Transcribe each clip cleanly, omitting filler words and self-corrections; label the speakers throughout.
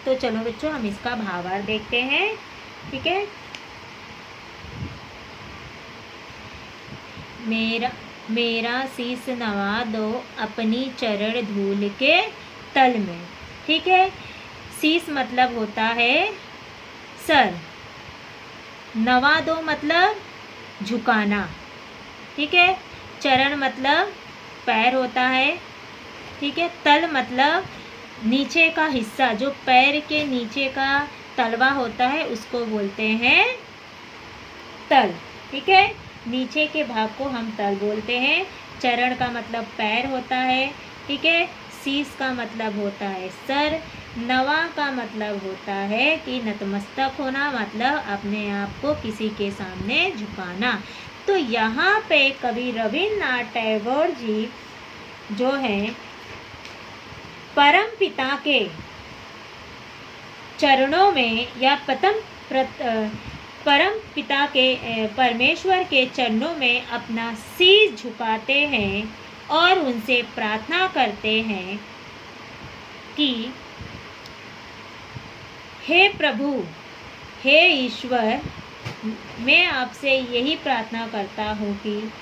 Speaker 1: तो चलो बच्चों हम इसका भावार्थ देखते हैं। ठीक है, मेरा शीश नवा दो अपनी चरण धूल के तल में। ठीक है, शीश मतलब होता है सर, नवा दो मतलब झुकाना। ठीक है, चरण मतलब पैर होता है। ठीक है, तल मतलब नीचे का हिस्सा, जो पैर के नीचे का तलवा होता है उसको बोलते हैं तल। ठीक है, नीचे के भाग को हम तल बोलते हैं। चरण का मतलब पैर होता है। ठीक है, शीश का मतलब होता है सर, नवा का मतलब होता है कि नतमस्तक होना, मतलब अपने आप को किसी के सामने झुकाना। तो यहाँ पे कवि रविन्द्रनाथ टैगोर जी जो हैं परम पिता के चरणों में या परम पिता के परमेश्वर के चरणों में अपना शीश झुकाते हैं और उनसे प्रार्थना करते हैं कि हे प्रभु, हे ईश्वर, मैं आपसे यही प्रार्थना करता हूँ कि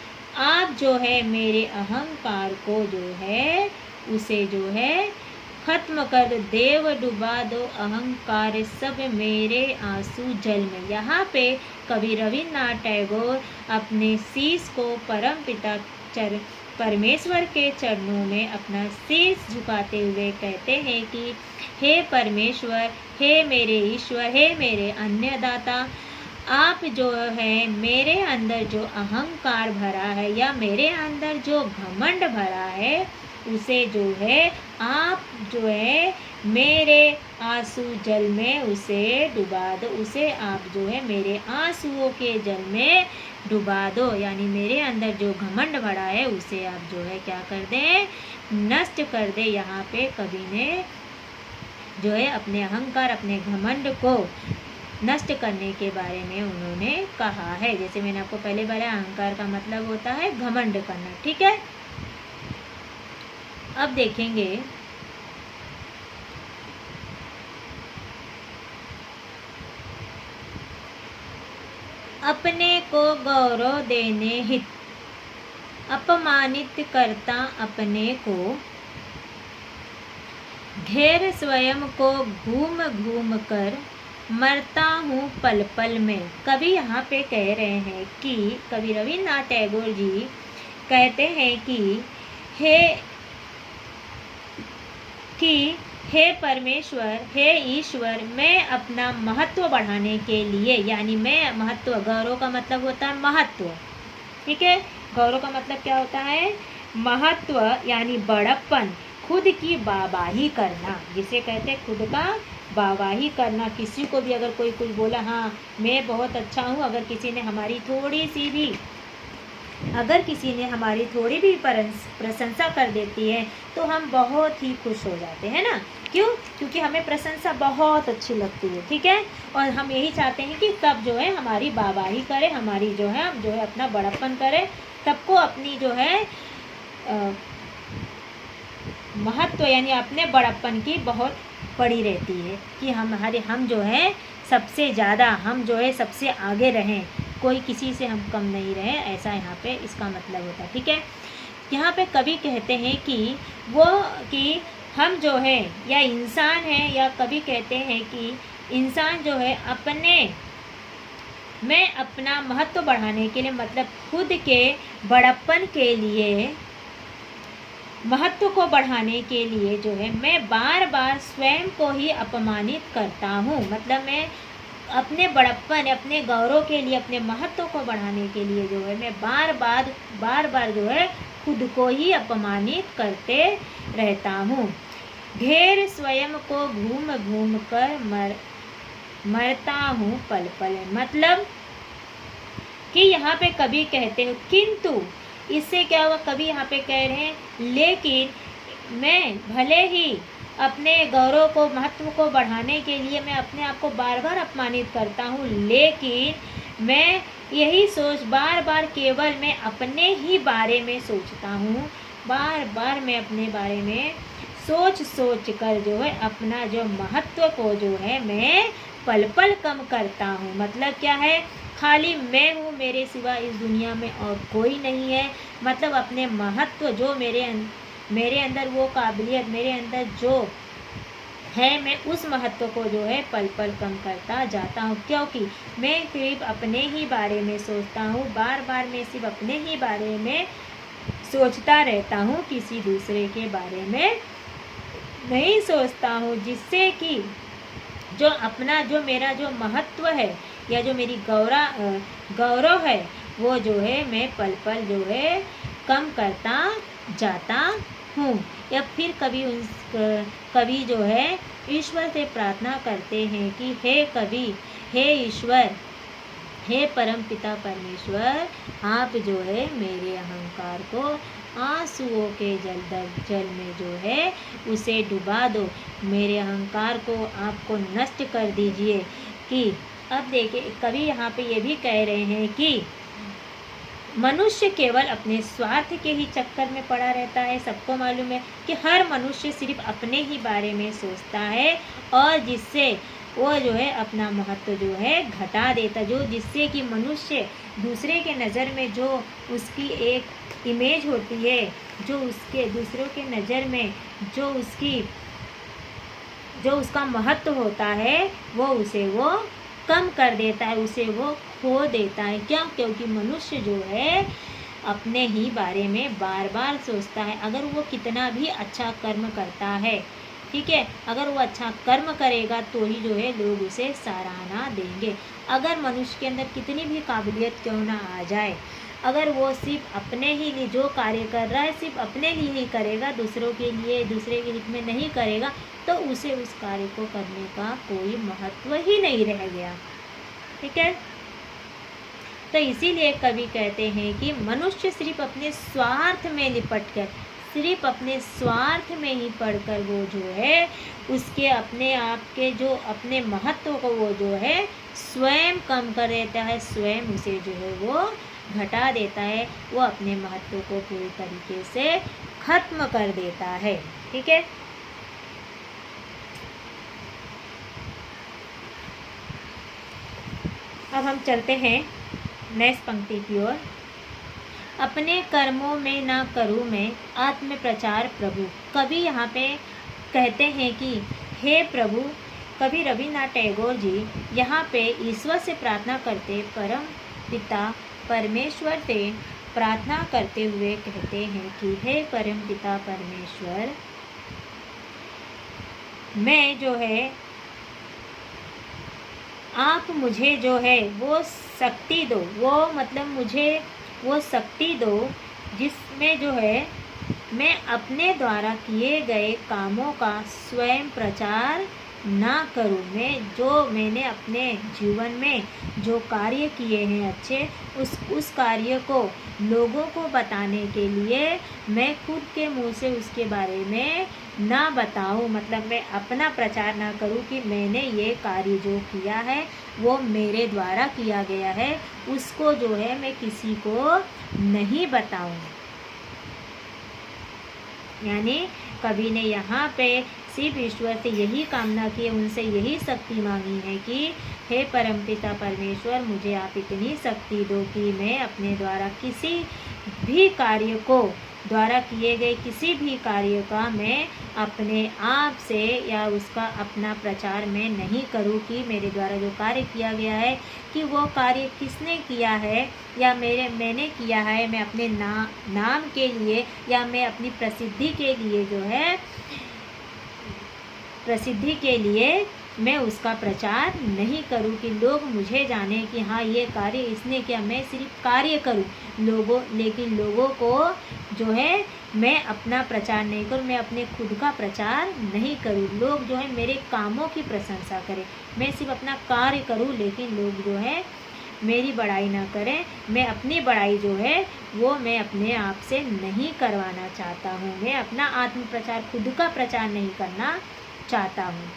Speaker 1: आप जो है मेरे अहंकार को जो है उसे जो है खत्म कर दो, देव डुबा दो अहंकार सब मेरे आंसू जल में। यहाँ पे कवि रविन्द्रनाथ टैगोर अपने शीश को परम पिता परमेश्वर के चरणों में अपना शीश झुकाते हुए कहते हैं कि हे परमेश्वर, हे मेरे ईश्वर, हे मेरे अन्नदाता, आप जो है मेरे अंदर जो अहंकार भरा है या मेरे अंदर जो घमंड भरा है उसे जो है आप जो है मेरे आंसू जल में उसे डुबा दो, उसे आप जो है मेरे आंसुओं के जल में डुबा दो। यानी मेरे अंदर जो घमंड भरा है उसे आप जो है क्या कर दें, नष्ट कर दे। यहाँ पे कवि ने जो है अपने अहंकार, अपने घमंड को नष्ट करने के बारे में उन्होंने कहा है। जैसे मैंने आपको पहले बताया, अहंकार का मतलब होता है घमंड करना। ठीक है, अब देखेंगे अपने को गौरव देने हित अपमानित करता अपने को, घेर स्वयं को घूम घूम कर मरता हूँ पल पल में। कवि यहाँ पे कह रहे हैं कि कवि रविन्द्रनाथ टैगोर जी कहते हैं कि हे परमेश्वर, हे ईश्वर, मैं अपना महत्व बढ़ाने के लिए, यानी मैं महत्व, गौरव का मतलब होता है महत्व। ठीक है, गौरव का मतलब क्या होता है, महत्व यानी बड़प्पन, खुद की वाहवाही करना, जिसे कहते हैं खुद का वाहवाही करना। किसी को भी अगर कोई कुछ बोला, हाँ मैं बहुत अच्छा हूँ, अगर किसी ने हमारी थोड़ी भी प्रशंसा कर देती है तो हम बहुत ही खुश हो जाते हैं ना। क्यों? क्योंकि हमें प्रशंसा बहुत अच्छी लगती है। ठीक है, और हम यही चाहते हैं कि सब जो है हमारी वाहवाही करे, हमारी जो है हम जो है अपना बड़प्पन करे, सबको अपनी जो है महत्व यानी अपने बड़प्पन की बहुत पड़ी रहती है कि हम जो है सबसे ज़्यादा, हम जो है सबसे आगे रहें, कोई किसी से हम कम नहीं रहें, ऐसा यहाँ पे इसका मतलब होता है। ठीक है, यहाँ पे कवि कहते हैं कि हम जो है या इंसान है, या कवि कहते हैं कि इंसान जो है मैं अपना महत्व बढ़ाने के लिए, मतलब खुद के बड़प्पन के लिए, महत्व को बढ़ाने के लिए जो है मैं बार बार स्वयं को ही अपमानित करता हूँ। मतलब मैं अपने बड़प्पन, अपने गौरव के लिए, अपने महत्व को बढ़ाने के लिए जो है मैं बार बार जो है खुद को ही अपमानित करते रहता हूँ। घेर स्वयं को घूम घूम कर मरता हूँ पल पल। मतलब कि यहाँ पे कवि कहते हैं, किंतु इससे क्या हुआ, कवि यहाँ पे कह रहे हैं लेकिन मैं भले ही अपने गौरव को, महत्व को बढ़ाने के लिए मैं अपने आप को बार बार अपमानित करता हूँ, लेकिन मैं यही सोच बार बार केवल मैं अपने ही बारे में सोचता हूँ, बार बार मैं अपने बारे में सोच सोच कर जो है अपना जो महत्व को जो है मैं पल पल कम करता हूँ। मतलब क्या है, खाली मैं हूँ, मेरे सिवा इस दुनिया में और कोई नहीं है। मतलब अपने महत्व जो मेरे अंदर वो काबिलियत मेरे अंदर जो है, मैं उस महत्व को जो है पल पल कम करता जाता हूँ, क्योंकि मैं सिर्फ अपने ही बारे में सोचता हूँ। बार बार मैं सिर्फ अपने ही बारे में सोचता रहता हूँ, किसी दूसरे के बारे में नहीं सोचता हूँ, जिससे कि जो मेरा जो महत्व है या जो मेरी गौरव है, वो जो है मैं पल पल जो है कम करता जाता हूँ। या फिर कभी जो है ईश्वर से प्रार्थना करते हैं कि हे ईश्वर, हे परम पिता परमेश्वर, आप जो है मेरे अहंकार को आंसुओं के जल में जो है उसे डुबा दो, मेरे अहंकार को आपको नष्ट कर दीजिए। कि अब देखिए, कभी यहाँ पे ये भी कह रहे हैं कि मनुष्य केवल अपने स्वार्थ के ही चक्कर में पड़ा रहता है। सबको मालूम है कि हर मनुष्य सिर्फ अपने ही बारे में सोचता है, और जिससे वो जो है अपना महत्व जो है घटा देता, जिससे कि मनुष्य दूसरे के नज़र में जो उसकी एक इमेज होती है, जो उसके दूसरों के नज़र में जो उसका महत्व होता है, वो कम कर देता है, उसे वो खो देता है। क्यों? क्योंकि मनुष्य जो है अपने ही बारे में बार बार सोचता है। अगर वो कितना भी अच्छा कर्म करता है, ठीक है, अगर वो अच्छा कर्म करेगा तो ही जो है लोग उसे सराहना देंगे। अगर मनुष्य के अंदर कितनी भी काबिलियत क्यों ना आ जाए, अगर वो सिर्फ अपने ही लिए जो कार्य कर रहा है सिर्फ अपने लिए ही करेगा, दूसरों के लिए दूसरे के हित में नहीं करेगा, तो उसे उस कार्य को करने का कोई महत्व ही नहीं रह गया। ठीक है, तो इसीलिए कवि कहते हैं कि मनुष्य सिर्फ अपने स्वार्थ में लिपटकर, सिर्फ अपने स्वार्थ में ही पढ़कर वो जो है उसके अपने आप के जो अपने महत्व को वो जो है स्वयं कम कर देता है, स्वयं उसे जो है वो घटा देता है, वो अपने महत्व को पूरी तरीके से खत्म कर देता है। ठीक है, अब हम चलते हैं नेक्स्ट पंक्ति की ओर। अपने कर्मों में ना करूँ मैं आत्म प्रचार प्रभु। कवि यहाँ पे कहते हैं कि हे प्रभु, कवि रविन्द्रनाथ टैगोर जी यहाँ पे ईश्वर से प्रार्थना करते, परम पिता परमेश्वर से प्रार्थना करते हुए कहते हैं कि हे परम पिता परमेश्वर, मैं जो है आप मुझे जो है वो शक्ति दो, वो मतलब मुझे वो शक्ति दो जिसमें जो है मैं अपने द्वारा किए गए कामों का स्वयं प्रचार ना करूं। मैंने अपने जीवन में जो कार्य किए हैं अच्छे, उस कार्य को लोगों को बताने के लिए मैं खुद के मुंह से उसके बारे में ना बताऊं। मतलब मैं अपना प्रचार ना करूं कि मैंने ये कार्य जो किया है वो मेरे द्वारा किया गया है, उसको जो है मैं किसी को नहीं बताऊं। यानी कवि ने यहाँ पे सिर्फ ईश्वर से यही कामना की है, उनसे यही शक्ति मांगी है कि हे परमपिता परमेश्वर, मुझे आप इतनी शक्ति दो कि मैं अपने द्वारा किसी भी कार्य को, द्वारा किए गए किसी भी कार्य का मैं अपने आप से या उसका अपना प्रचार मैं नहीं करूं, कि मेरे द्वारा जो कार्य किया गया है कि वो कार्य किसने किया है या मैंने किया है, मैं अपने नाम के लिए या मैं अपनी प्रसिद्धि के लिए मैं उसका प्रचार नहीं करूं कि लोग मुझे जाने कि हाँ ये कार्य इसने किया। मैं सिर्फ कार्य करूं, लेकिन लोगों को जो है मैं अपना प्रचार नहीं करूं, मैं अपने खुद का प्रचार नहीं करूं। लोग जो है मेरे कामों की प्रशंसा करें, मैं सिर्फ अपना कार्य करूं, लेकिन लोग जो है मेरी बड़ाई ना करें। मैं अपनी बड़ाई जो है वो मैं अपने आप से नहीं करवाना चाहता हूँ। मैं अपना आत्म प्रचार, खुद का प्रचार नहीं करना चाहता हूँ।